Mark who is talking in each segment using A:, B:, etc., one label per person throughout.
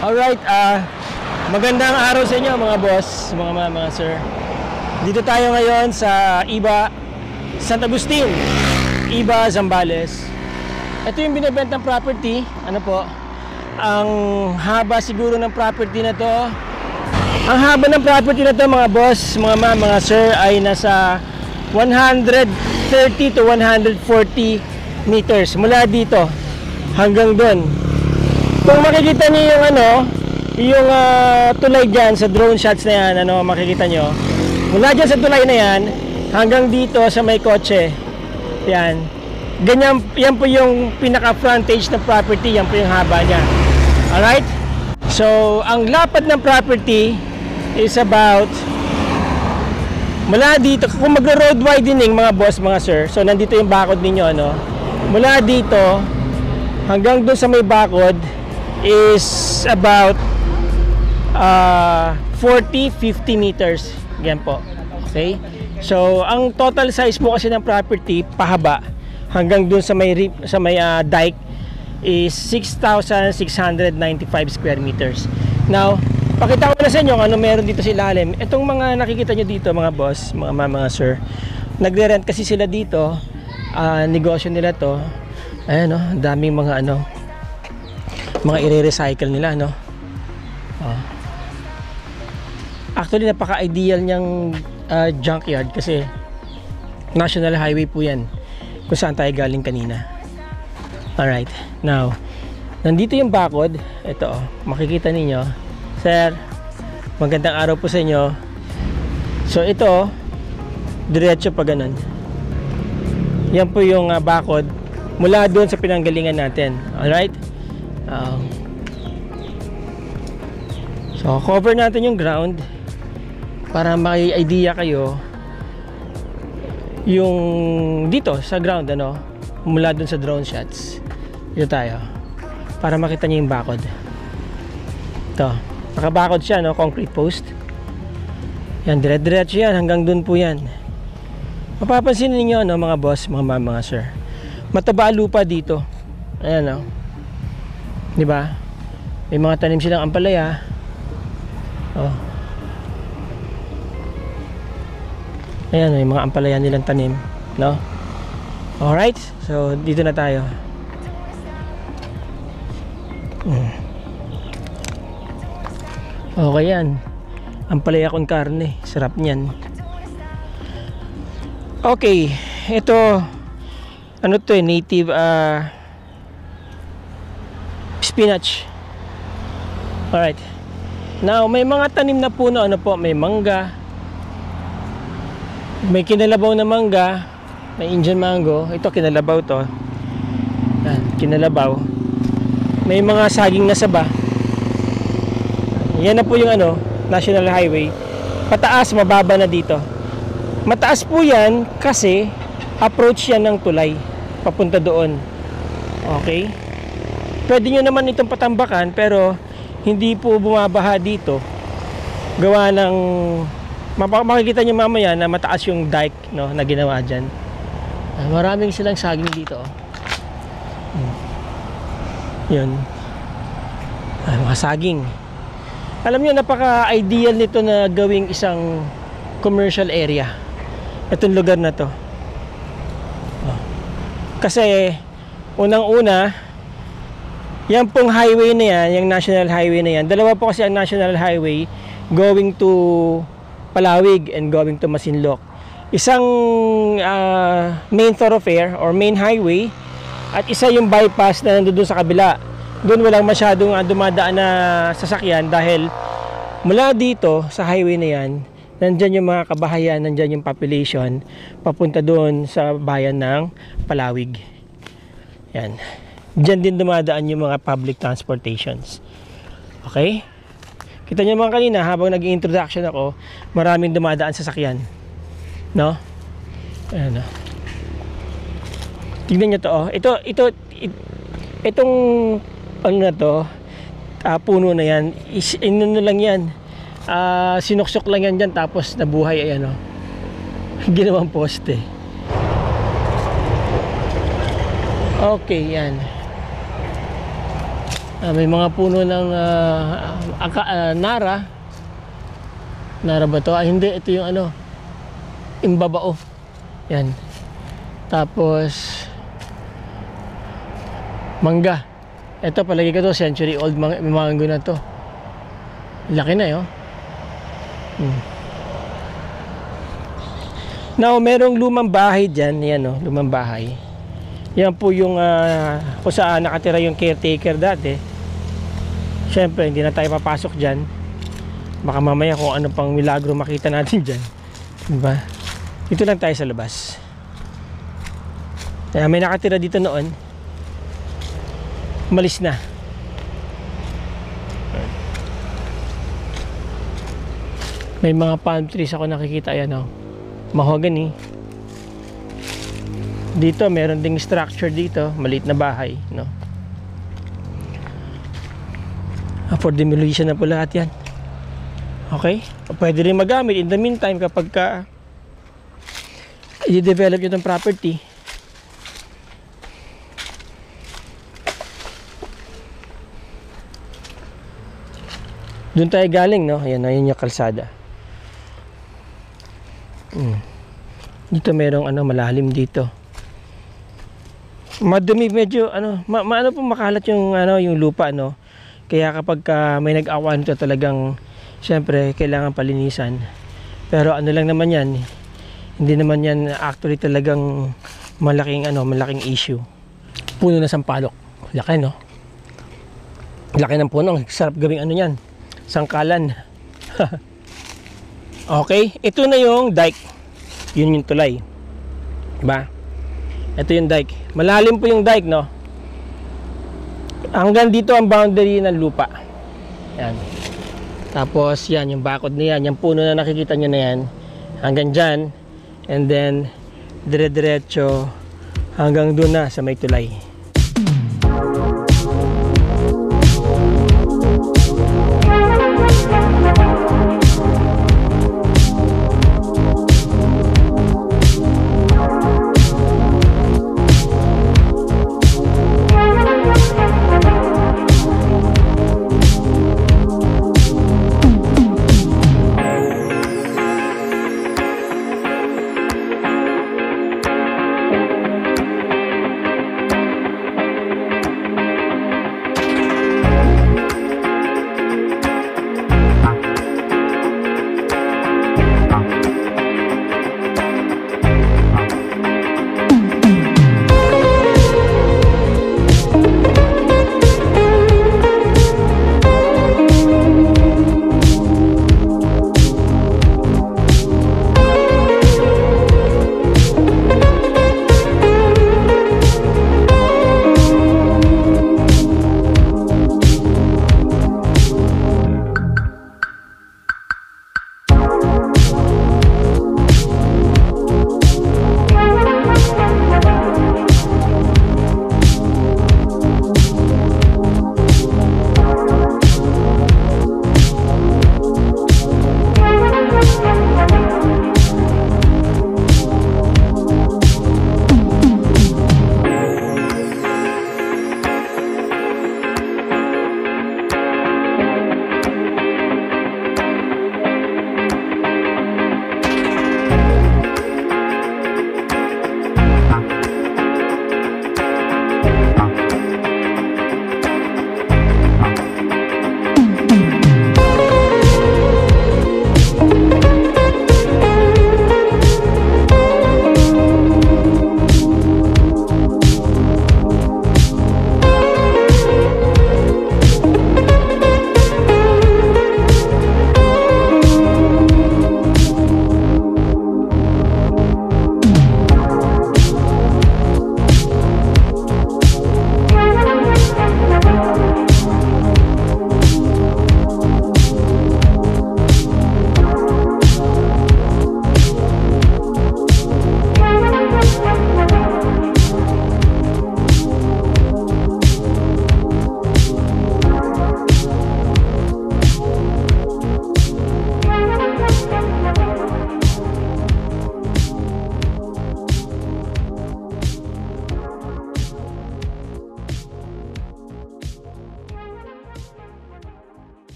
A: Alright, magandang araw sa inyo mga boss, mga sir. Dito tayo ngayon sa Iba, San Agustin, Iba, Zambales. Ito yung binibentang property. Ano po? Ang haba siguro ng property na to. Ang haba ng property na to mga boss, mga sir, ay nasa 130 to 140 meters mula dito hanggang doon. Kung makikita niyo yung yung tulay diyan sa drone shots na yan, makikita niyo. Mula diyan sa tulay na yan hanggang dito sa may kotse. Yan. Ganyan, yan po yung pinaka frontage ng property, yan po yung haba niya. Alright? So, ang lapad ng property is about mula dito, kung magro-road widening mga boss, mga sir. So, nandito yung bakod ninyo, mula dito hanggang doon sa may bakod is about 40-50 meters. Yan po. Okay? So, ang total size po kasi ng property pahaba hanggang dun sa may dike is 6,695 square meters. Now, pakita ko na sa inyo ano meron dito sa ilalim. Itong mga nakikita nyo dito mga boss, mga sir, nagre-rent kasi sila dito. Negosyo nila to. Ayan, daming mga mga i-recycle nila, Actually, napaka-ideal niyang junkyard kasi national highway po yan kung saan tayo galing kanina. Alright, now nandito yung bakod. Ito, makikita ninyo. Sir, magandang araw po sa inyo. So ito, diretso pa ganun. Yan po yung bakod mula doon sa pinanggalingan natin. Alright. So cover natin yung ground para may idea kayo yung dito sa ground, mula dun sa drone shots. Dito tayo para makita niyo yung bakod. Ito, nakabakod siya, concrete post. Yan, dire-diretso yan hanggang dun po yan. Mapapansin niyo mga boss, mga sir, mataba lupa dito. Ayan, di ba? May mga tanim silang ampalaya. Ayan, may mga ampalaya nilang tanim, Alright, so dito na tayo. Okay yan, ampalaya con carne, sarap niyan. Okay, ito to native spinach. Alright. Now, may mga tanim na puno, may mangga. May kinalabaw na mangga, may Indian mango. Ito kinalabaw to. Yan, kinalabaw. May mga saging na saba. Yan na po yung National Highway. Pataas, mababa na dito. Mataas po yan kasi approach yan ng tulay papunta doon. Okay? Pwede nyo naman itong patambakan pero hindi po bumabaha dito. Gawa ng makikita nyo mamaya na mataas yung dike na ginawa dyan. Maraming silang saging dito. Yun. Mga saging. Alam nyo, napaka-ideal nito na gawing isang commercial area. Itong lugar na to. Kasi unang-una, yan pong highway na yan, yung national highway na yan. Dalawa po kasi ang national highway going to Palawig and going to Masinloc. Isang main thoroughfare or main highway at isa yung bypass na nandoon sa kabila. Doon walang masyadong dumadaan na sasakyan dahil mula dito sa highway na yan, nandyan yung mga kabahayan, nandyan yung population papunta doon sa bayan ng Palawig. Yan. Diyan din dumadaan yung mga public transportations. Okay? Kita nyo mga kanina, habang nag-introduction ako, maraming dumadaan sa sakyan. Ayan, tignan nyo to, itong na to, puno na yan, lang yan. Sinuksok lang yan dyan, tapos nabuhay, ayan, ginawang poste. Okay, yan. May mga puno ng nara. Nara ba to? Hindi, ito yung ano, imbabao. Yan. Tapos mangga. Ito palagi ko to, century old mango na to. Laki na yun. Now, merong lumang bahay dyan. Yan o, lumang bahay. Yan po yung kung saan nakatira yung caretaker dati. Siyempre, hindi na tayo papasok dyan. Baka mamaya kung ano pang milagro makita natin dyan. Diba? Dito lang tayo sa labas. Kaya may nakatira dito noon. Umalis na. May mga palm trees ako nakikita. Ayan o. Mahogany. Dito meron ding structure dito, maliit na bahay, no. For demolition na po lahat 'yan. Okay? Pwede rin magamit in the meantime kapag i-develop yung property. Doon tayo galing, no. Ayan, ayun yung kalsada. Dito merong ano, malalim dito. Madumi medyo ano, maano po makalat yung ano, yung lupa, no. Kaya kapag may nag-awan to talagang syempre kailangan palinisan. Pero ano lang naman 'yan. Hindi naman 'yan actually talagang malaking ano, malaking issue. Puno na sampalok. Laki, no. Laki ng puno, sarap gawing ano 'yan. Sangkalan. Okay, ito na yung dike. Yun yung tulay. Diba? Ito yung dike. Malalim po yung dike, no? Hanggang dito ang boundary ng lupa. Yan. Tapos, yan, yung bakod na yan. Yung puno na nakikita nyo na yan. Hanggang dyan. And then, dire-diretso hanggang doon na sa may tulay.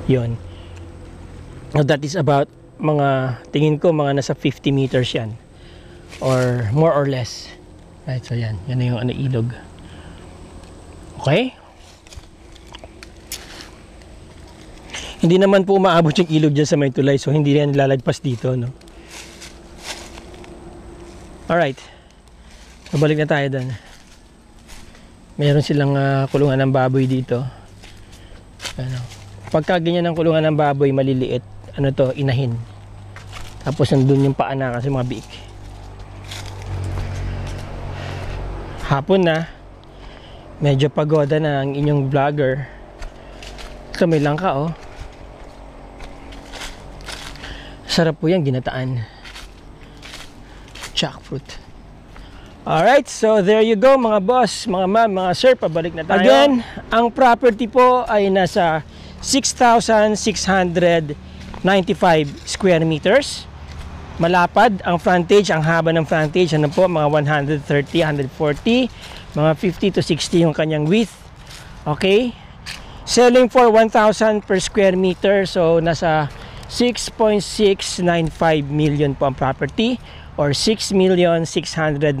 A: Yun. That is about mga, tingin ko mga nasa 50 meters yan. Or more or less. Right, so yan. Yan na yung ilog. Okay? Hindi naman po umaabot yung ilog dyan sa may tulay, so hindi yan lalagpas dito, no? Alright. Babalik na tayo doon. Meron silang kulungan ng baboy dito. Ano? Pagka ganyan ang kulungan ng baboy, maliliit. Ano to? Inahin. Tapos nandun yung paa na kasi mga biik. Hapon na. Medyo pagoda na ang inyong vlogger. Kamay lang ka, oh. Sarap po yan, ginataan. Jackfruit. Alright, so there you go mga boss, mga ma'am, mga sir, pabalik na tayo. Again, ang property po ay nasa 6,695 square meters. Malapad ang frontage, ang haba ng frontage, ano po, mga 130, 140, mga 50 to 60 yung kanyang width. Okay? Selling for 1,000 per square meter, so nasa 6.695 million po ang property or 6,695,000.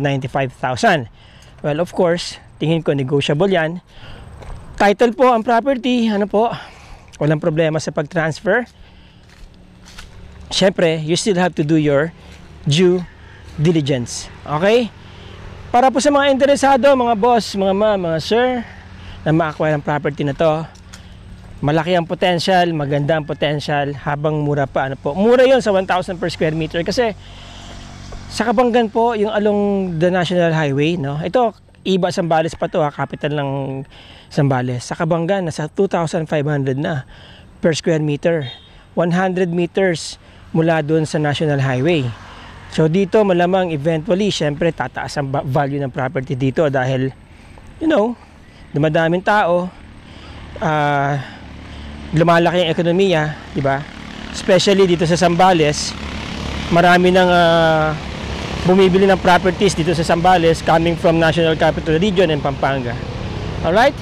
A: Well, of course, tingin ko negotiable yan. Title po ang property, ano po, walang problema sa pag-transfer. Siyempre, you still have to do your due diligence. Okay? Para po sa mga interesado, mga boss, mga ma'am, mga sir, na ma-acquire ang property na to, malaki ang potential, maganda ang potential, habang mura pa. Ano po? Mura yon sa 1,000 per square meter kasi sa Kabanggan po, yung along the National Highway, no? Ito, Iba Zambales pa to, capital ng Zambales. Sa Kabanggan, nasa 2,500 na per square meter. 100 meters mula doon sa National Highway. So dito malamang eventually, syempre tataas ang value ng property dito dahil, you know, dumadaming tao, lumalaki ang ekonomiya, di ba? Especially dito sa Zambales, marami nang bumibili ng properties dito sa Zambales coming from National Capital Region and Pampanga. Alright?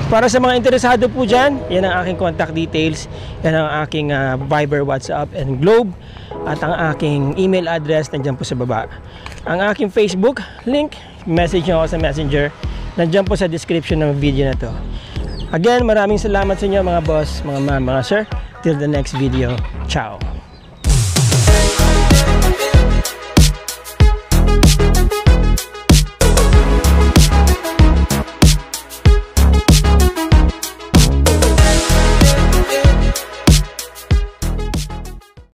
A: Para sa mga interesado po dyan, yan ang aking contact details, yan ang aking Viber, WhatsApp, and Globe, at ang aking email address nandyan po sa baba. Ang aking Facebook link, message nyo ako sa Messenger, nandyan po sa description ng video na to. Again, maraming salamat sa inyo mga boss, mga ma'am, mga sir. Till the next video. Ciao.